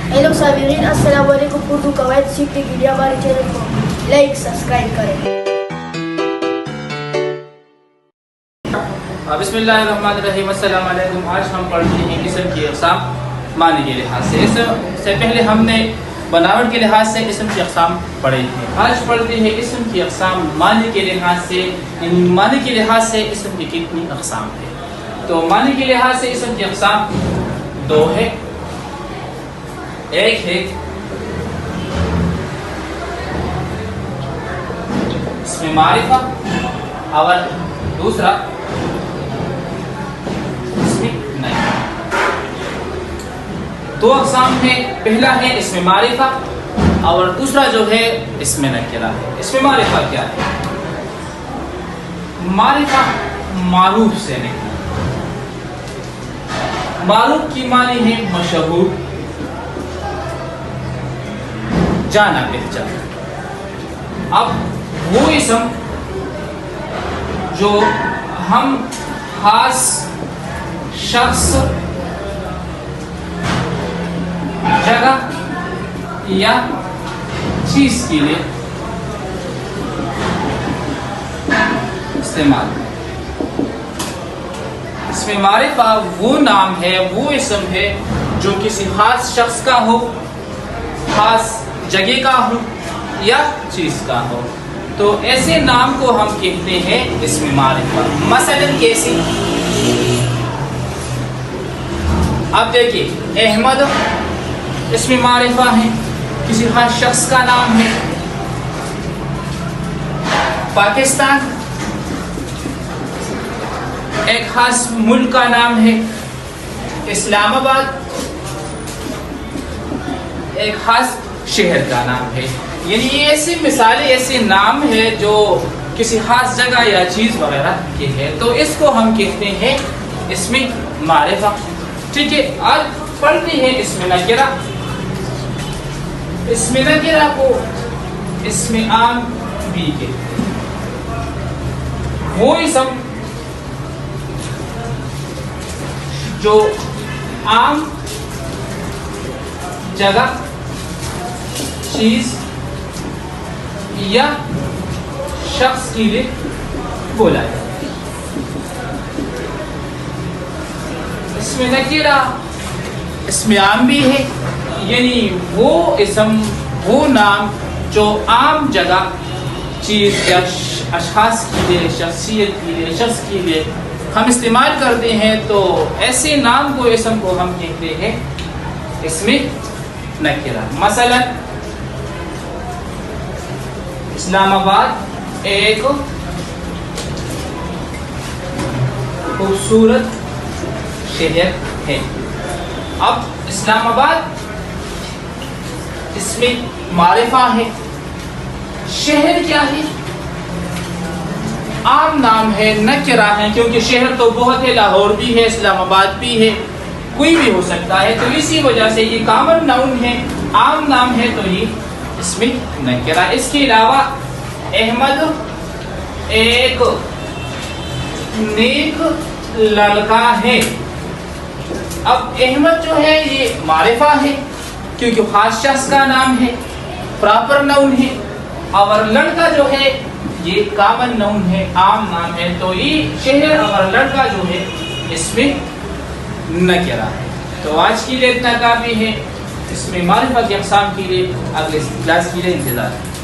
Hello साबिरीन, अस्सलाम वालेकुम। उर्दू कवायद सीखने के लिए हमारे चैनल को लाइक सब्सक्राइब करें। बिस्मिल्लाहिर्रहमानिर्रहीम। अस्सलाम वालेकुम। आज हम पढ़ते हैं इस्म की अक़साम मानी के लिहाज से। इससे पहले हमने बनावट के लिहाज से इस्म की अक़साम पढ़े थे। आज पढ़ते हैं इस्म की अक़साम मानी के लिहाज से। मानी के लिहाज से इस्म की कितनी अक़साम है? तो मानी के लिहाज से इस्म की अक़साम दो है। एक है इसमें मारिफा और दूसरा इसमें नहीं। दो अक़साम है, पहला है इसमें मारिफा और दूसरा जो है इसमें नकिरा है। इसमें मारिफा क्या है? मारिफा मारूफ से नहीं। मारूफ की मानी है मशहूर, जाना पहचाना। अब वो इस्म जो हम खास शख्स, जगह या चीज के लिए इस्तेमाल करें। इसमें मारिफा वो नाम है, वो इस्म है जो किसी खास शख्स का हो, खास जगह का हो या चीज का हो। तो ऐसे नाम को हम कहते हैं इसमें मारिफा। मसलन कैसे? अब देखिए, अहमद इसमें मारिफा है, किसी खास शख्स का नाम है। पाकिस्तान एक खास मुल्क का नाम है। इस्लामाबाद एक खास शहर का नाम है। यानी ये ऐसी मिसालें, ऐसे नाम है जो किसी खास जगह या चीज वगैरह के है, तो इसको हम कहते हैं इसमें मारिफा। ठीक है, आज पढ़ते हैं इसमें नकिरा। इसमें नकिरा को इसमें आम भी के वो इस्म जो आम जगह, चीज या शख्स के लिए बोला है। इसमें नकीरा इसमें आम भी है, यानी वो इस्म, वो नाम जो आम जगह, चीज या अशखास के लिए, शख्सियत के लिए, शख्स के लिए हम इस्तेमाल करते हैं। तो ऐसे नाम को, इस्म को हम कहते हैं इसमें नकीरा। मसलन इस्लामाबाद एक खूबसूरत शहर है। अब इस्लामाबाद इसमें मारिफा है। शहर क्या है? आम नाम है, नकिरा है, क्योंकि शहर तो बहुत है, लाहौर भी है, इस्लामाबाद भी है, कोई भी हो सकता है। तो इसी वजह से ये कॉमन नाउन है, आम नाम है, तो ये इसमें नकिरा। इसके अलावा अहमद एक नेक लड़का है। अब अहमद जो है ये मारिफा है, क्योंकि खास शख्स का नाम है, प्रॉपर नाउन है। और लड़का जो है ये कॉमन नाउन है, आम नाम है, तो ये शहर और लड़का जो है इसमें नकिरा है। तो आज के लिए इतना काफी है। इसमें मारिफा की अक़साम के लिए अगले क्लास के लिए इंतजार है।